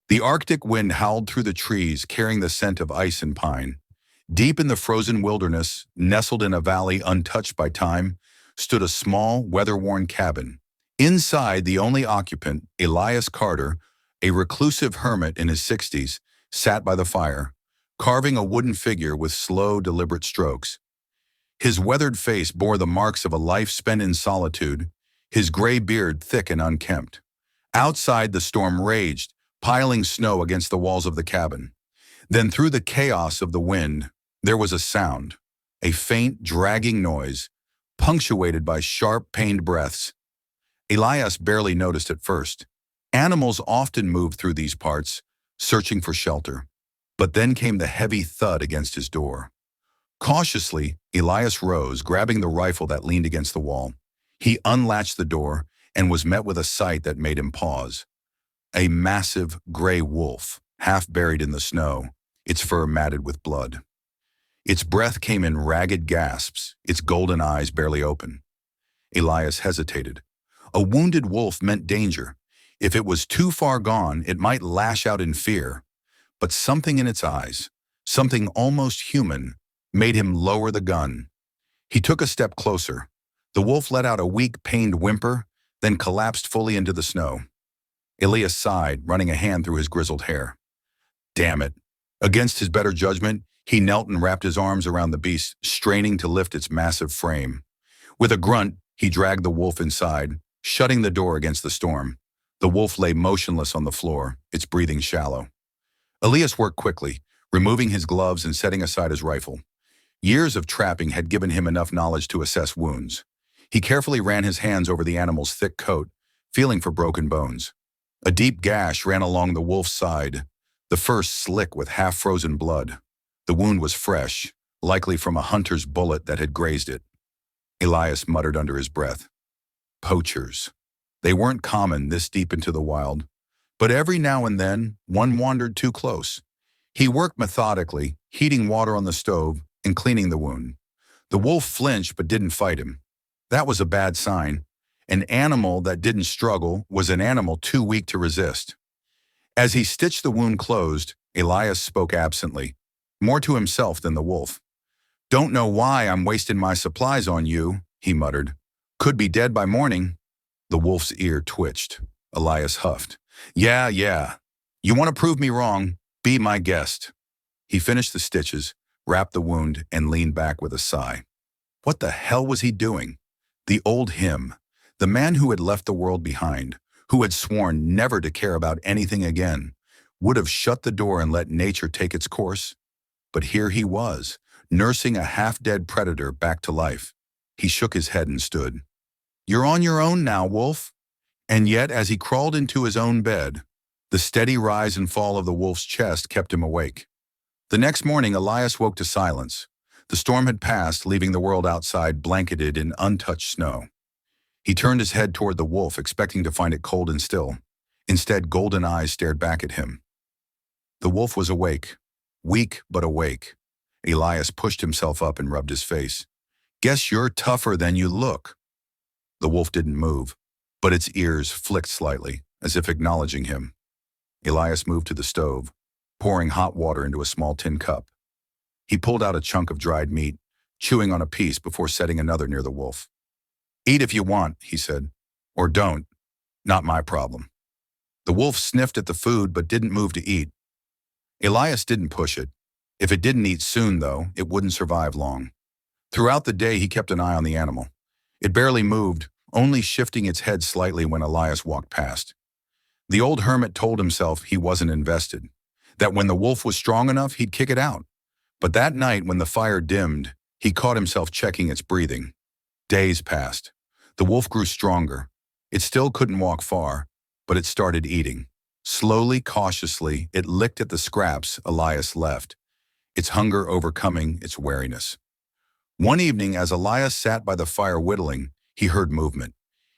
The Arctic wind howled through the trees, carrying the scent of ice and pine. Deep in the frozen wilderness, nestled in a valley untouched by time, stood a small, weather-worn cabin. Inside, the only occupant, Elias Carter, a reclusive hermit in his 60s, sat by the fire, carving a wooden figure with slow, deliberate strokes. His weathered face bore the marks of a life spent in solitude, his gray beard thick and unkempt. Outside, the storm raged, piling snow against the walls of the cabin. Then through the chaos of the wind, there was a sound, a faint, dragging noise, punctuated by sharp, pained breaths. Elias barely noticed at first. Animals often moved through these parts, searching for shelter. But then came the heavy thud against his door. Cautiously, Elias rose, grabbing the rifle that leaned against the wall. He unlatched the door and was met with a sight that made him pause. A massive gray wolf, half buried in the snow, its fur matted with blood. Its breath came in ragged gasps, its golden eyes barely open. Elias hesitated. A wounded wolf meant danger. If it was too far gone, it might lash out in fear. But something in its eyes, something almost human, made him lower the gun. He took a step closer. The wolf let out a weak, pained whimper, then collapsed fully into the snow. Elias sighed, running a hand through his grizzled hair. Damn it. Against his better judgment, he knelt and wrapped his arms around the beast, straining to lift its massive frame. With a grunt, he dragged the wolf inside, shutting the door against the storm. The wolf lay motionless on the floor, its breathing shallow. Elias worked quickly, removing his gloves and setting aside his rifle. Years of trapping had given him enough knowledge to assess wounds. He carefully ran his hands over the animal's thick coat, feeling for broken bones. A deep gash ran along the wolf's side, the first slick with half-frozen blood. The wound was fresh, likely from a hunter's bullet that had grazed it. Elias muttered under his breath. Poachers. They weren't common this deep into the wild, but every now and then, one wandered too close. He worked methodically, heating water on the stove and cleaning the wound. The wolf flinched but didn't fight him. That was a bad sign. An animal that didn't struggle was an animal too weak to resist. As he stitched the wound closed, Elias spoke absently, more to himself than the wolf. Don't know why I'm wasting my supplies on you, he muttered. Could be dead by morning. The wolf's ear twitched. Elias huffed. Yeah. You want to prove me wrong? Be my guest. He finished the stitches, wrapped the wound, and leaned back with a sigh. What the hell was he doing? The old him, the man who had left the world behind, who had sworn never to care about anything again, would have shut the door and let nature take its course. But here he was, nursing a half-dead predator back to life. He shook his head and stood. You're on your own now, wolf. And yet, as he crawled into his own bed, the steady rise and fall of the wolf's chest kept him awake. The next morning, Elias woke to silence. The storm had passed, leaving the world outside blanketed in untouched snow. He turned his head toward the wolf, expecting to find it cold and still. Instead, golden eyes stared back at him. The wolf was awake, weak but awake. Elias pushed himself up and rubbed his face. Guess you're tougher than you look. The wolf didn't move, but its ears flicked slightly, as if acknowledging him. Elias moved to the stove, pouring hot water into a small tin cup. He pulled out a chunk of dried meat, chewing on a piece before setting another near the wolf. Eat if you want, he said, or don't. Not my problem. The wolf sniffed at the food but didn't move to eat. Elias didn't push it. If it didn't eat soon, though, it wouldn't survive long. Throughout the day, he kept an eye on the animal. It barely moved, only shifting its head slightly when Elias walked past. The old hermit told himself he wasn't invested, that when the wolf was strong enough, he'd kick it out. But that night, when the fire dimmed, he caught himself checking its breathing. Days passed. The wolf grew stronger. It still couldn't walk far, but it started eating. Slowly, cautiously, it licked at the scraps Elias left, its hunger overcoming its wariness. One evening, as Elias sat by the fire whittling, he heard movement.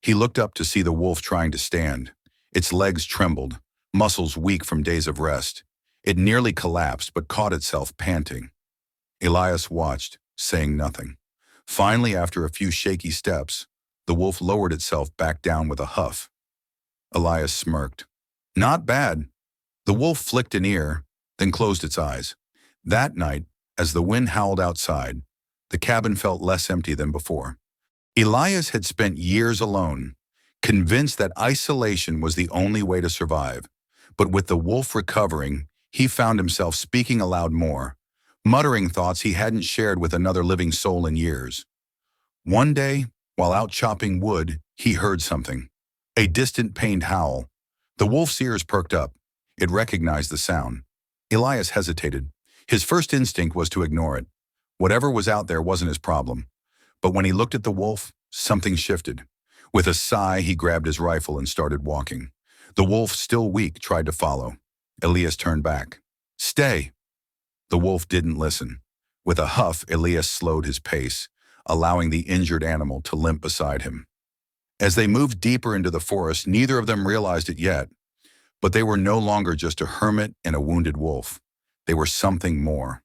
He looked up to see the wolf trying to stand. Its legs trembled, muscles weak from days of rest. It nearly collapsed, but caught itself panting. Elias watched, saying nothing. Finally, after a few shaky steps, the wolf lowered itself back down with a huff. Elias smirked. Not bad. The wolf flicked an ear, then closed its eyes. That night, as the wind howled outside, the cabin felt less empty than before. Elias had spent years alone, convinced that isolation was the only way to survive. But with the wolf recovering, he found himself speaking aloud more, muttering thoughts he hadn't shared with another living soul in years. One day, while out chopping wood, he heard something. A distant pained howl. The wolf's ears perked up. It recognized the sound. Elias hesitated. His first instinct was to ignore it. Whatever was out there wasn't his problem. But when he looked at the wolf, something shifted. With a sigh, he grabbed his rifle and started walking. The wolf, still weak, tried to follow. Elias turned back. "Stay!" The wolf didn't listen. With a huff, Elias slowed his pace, allowing the injured animal to limp beside him. As they moved deeper into the forest, neither of them realized it yet, but they were no longer just a hermit and a wounded wolf. They were something more.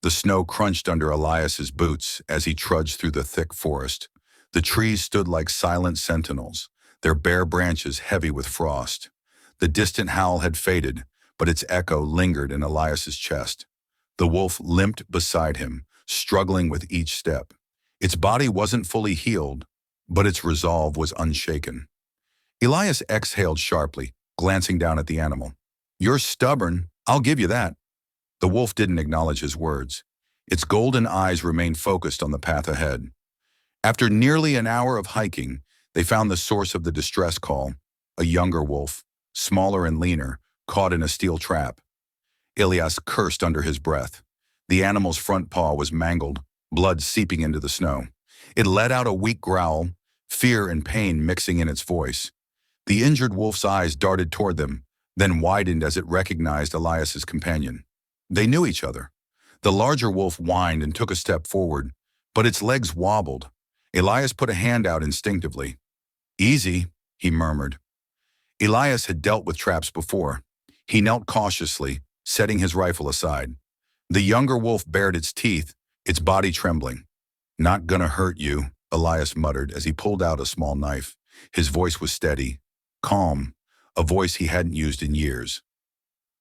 The snow crunched under Elias's boots as he trudged through the thick forest. The trees stood like silent sentinels, their bare branches heavy with frost. The distant howl had faded, but its echo lingered in Elias's chest. The wolf limped beside him, struggling with each step. Its body wasn't fully healed, but its resolve was unshaken. Elias exhaled sharply, glancing down at the animal. "You're stubborn, I'll give you that." The wolf didn't acknowledge his words. Its golden eyes remained focused on the path ahead. After nearly an hour of hiking, they found the source of the distress call, a younger wolf, smaller and leaner, caught in a steel trap. Elias cursed under his breath. The animal's front paw was mangled, blood seeping into the snow. It let out a weak growl, fear and pain mixing in its voice. The injured wolf's eyes darted toward them, then widened as it recognized Elias's companion. They knew each other. The larger wolf whined and took a step forward, but its legs wobbled. Elias put a hand out instinctively. "Easy," he murmured. Elias had dealt with traps before. He knelt cautiously, setting his rifle aside. The younger wolf bared its teeth, its body trembling. "Not gonna hurt you," Elias muttered as he pulled out a small knife. His voice was steady, calm, a voice he hadn't used in years.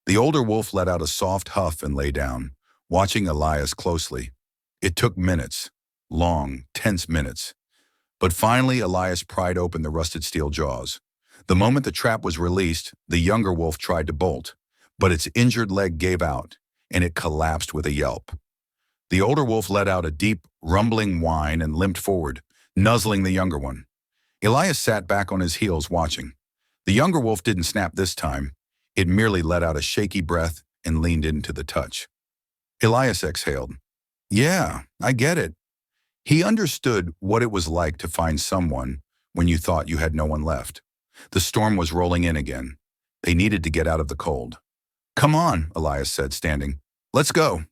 The older wolf let out a soft huff and lay down, watching Elias closely. It took minutes, long, tense minutes. But finally, Elias pried open the rusted steel jaws. The moment the trap was released, the younger wolf tried to bolt, but its injured leg gave out, and it collapsed with a yelp. The older wolf let out a deep, rumbling whine and limped forward, nuzzling the younger one. Elias sat back on his heels watching. The younger wolf didn't snap this time. It merely let out a shaky breath and leaned into the touch. Elias exhaled. "Yeah, I get it." He understood what it was like to find someone when you thought you had no one left. The storm was rolling in again. They needed to get out of the cold. "Come on," Elias said, standing. "Let's go."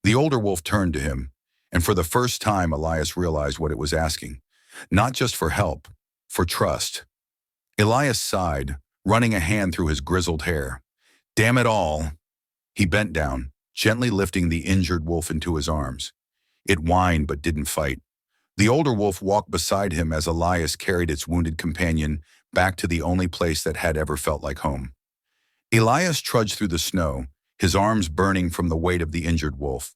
The older wolf turned to him, and for the first time Elias realized what it was asking. Not just for help, for trust. Elias sighed, running a hand through his grizzled hair. "Damn it all." He bent down, gently lifting the injured wolf into his arms. It whined but didn't fight. The older wolf walked beside him as Elias carried its wounded companion back to the only place that had ever felt like home. Elias trudged through the snow, his arms burning from the weight of the injured wolf.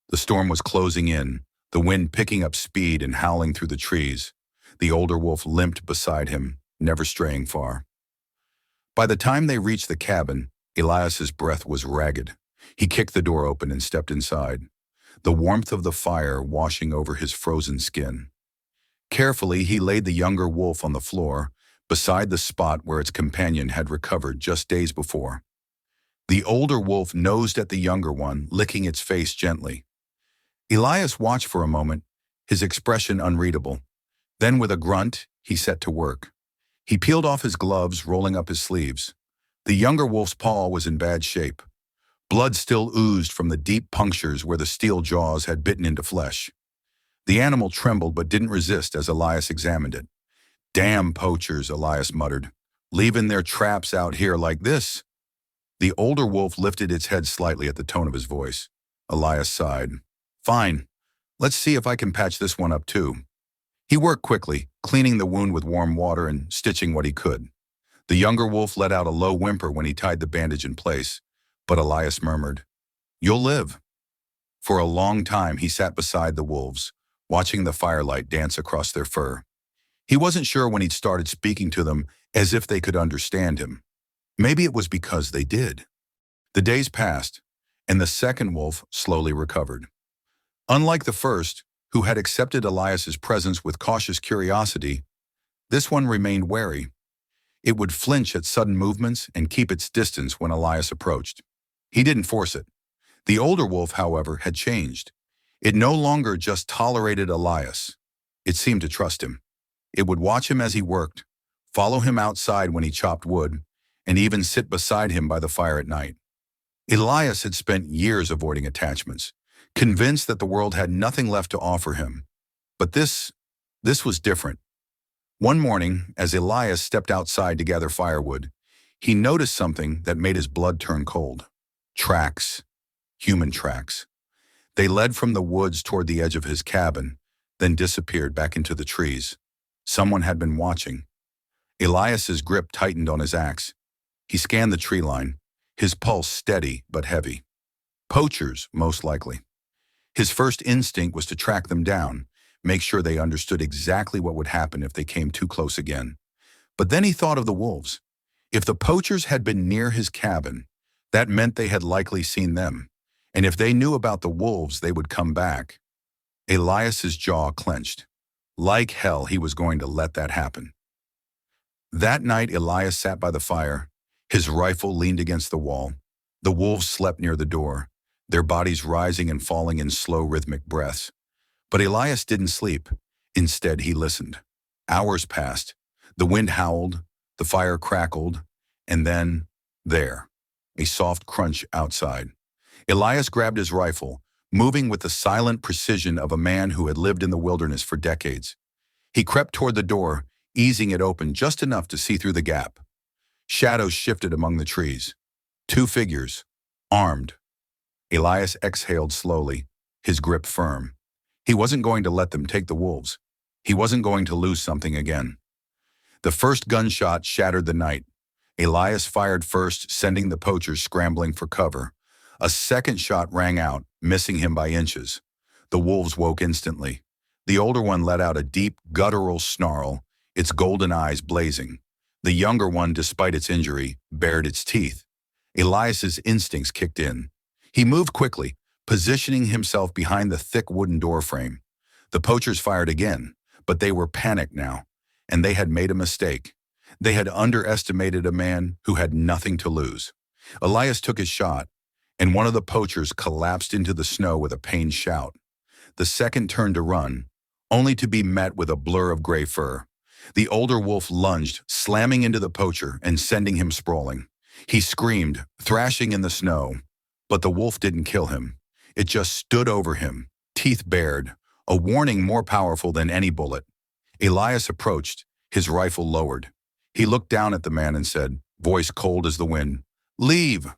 The storm was closing in, the wind picking up speed and howling through the trees. The older wolf limped beside him, never straying far. By the time they reached the cabin, Elias's breath was ragged. He kicked the door open and stepped inside, the warmth of the fire washing over his frozen skin. Carefully, he laid the younger wolf on the floor, beside the spot where its companion had recovered just days before. The older wolf nosed at the younger one, licking its face gently. Elias watched for a moment, his expression unreadable. Then with a grunt, he set to work. He peeled off his gloves, rolling up his sleeves. The younger wolf's paw was in bad shape. Blood still oozed from the deep punctures where the steel jaws had bitten into flesh. The animal trembled but didn't resist as Elias examined it. "Damn poachers," Elias muttered. "Leaving their traps out here like this." The older wolf lifted its head slightly at the tone of his voice. Elias sighed. "Fine. Let's see if I can patch this one up too." He worked quickly, cleaning the wound with warm water and stitching what he could. The younger wolf let out a low whimper when he tied the bandage in place, but Elias murmured, "You'll live." For a long time, he sat beside the wolves, watching the firelight dance across their fur. He wasn't sure when he'd started speaking to them as if they could understand him. Maybe it was because they did. The days passed, and the second wolf slowly recovered. Unlike the first, who had accepted Elias's presence with cautious curiosity, this one remained wary. It would flinch at sudden movements and keep its distance when Elias approached. He didn't force it. The older wolf, however, had changed. It no longer just tolerated Elias. It seemed to trust him. It would watch him as he worked, follow him outside when he chopped wood, and even sit beside him by the fire at night. Elias had spent years avoiding attachments, convinced that the world had nothing left to offer him. But this was different. One morning, as Elias stepped outside to gather firewood, he noticed something that made his blood turn cold. Tracks. Human tracks. They led from the woods toward the edge of his cabin, then disappeared back into the trees. Someone had been watching. Elias's grip tightened on his axe. He scanned the tree line, his pulse steady but heavy. Poachers, most likely. His first instinct was to track them down, make sure they understood exactly what would happen if they came too close again. But then he thought of the wolves. If the poachers had been near his cabin, that meant they had likely seen them. And if they knew about the wolves, they would come back. Elias's jaw clenched. Like hell, he was going to let that happen. That night, Elias sat by the fire. His rifle leaned against the wall. The wolves slept near the door, their bodies rising and falling in slow, rhythmic breaths. But Elias didn't sleep. Instead, he listened. Hours passed. The wind howled, the fire crackled, and then, there, a soft crunch outside. Elias grabbed his rifle, moving with the silent precision of a man who had lived in the wilderness for decades. He crept toward the door, easing it open just enough to see through the gap. Shadows shifted among the trees. Two figures, armed. Elias exhaled slowly, his grip firm. He wasn't going to let them take the wolves. He wasn't going to lose something again. The first gunshot shattered the night. Elias fired first, sending the poachers scrambling for cover. A second shot rang out, missing him by inches. The wolves woke instantly. The older one let out a deep, guttural snarl, its golden eyes blazing. The younger one, despite its injury, bared its teeth. Elias's instincts kicked in. He moved quickly, positioning himself behind the thick wooden doorframe. The poachers fired again, but they were panicked now, and they had made a mistake. They had underestimated a man who had nothing to lose. Elias took his shot, and one of the poachers collapsed into the snow with a pained shout. The second turned to run, only to be met with a blur of gray fur. The older wolf lunged, slamming into the poacher and sending him sprawling. He screamed, thrashing in the snow, but the wolf didn't kill him. It just stood over him, teeth bared, a warning more powerful than any bullet. Elias approached, his rifle lowered. He looked down at the man and said, voice cold as the wind, "Leave.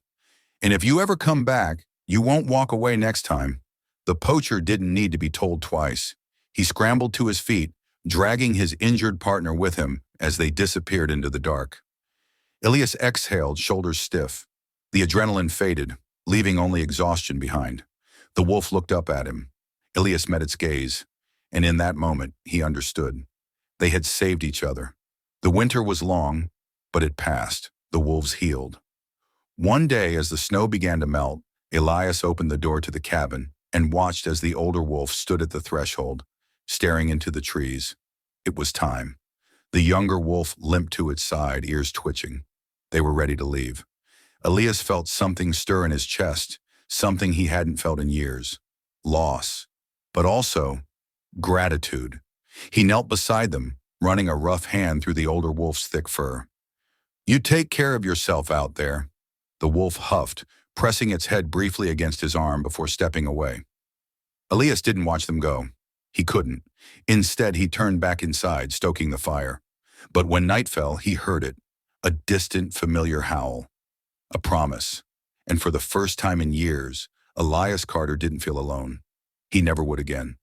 And if you ever come back, you won't walk away next time." The poacher didn't need to be told twice. He scrambled to his feet, dragging his injured partner with him as they disappeared into the dark. Elias exhaled, shoulders stiff. The adrenaline faded, leaving only exhaustion behind. The wolf looked up at him. Elias met its gaze, and in that moment, he understood. They had saved each other. The winter was long, but it passed. The wolves healed. One day, as the snow began to melt, Elias opened the door to the cabin and watched as the older wolf stood at the threshold, staring into the trees. It was time. The younger wolf limped to its side, ears twitching. They were ready to leave. Elias felt something stir in his chest, something he hadn't felt in years. Loss, but also gratitude. He knelt beside them, running a rough hand through the older wolf's thick fur. "You take care of yourself out there." The wolf huffed, pressing its head briefly against his arm before stepping away. Elias didn't watch them go. He couldn't. Instead, he turned back inside, stoking the fire. But when night fell, he heard it, a distant, familiar howl. A promise. And for the first time in years, Elias Carter didn't feel alone. He never would again.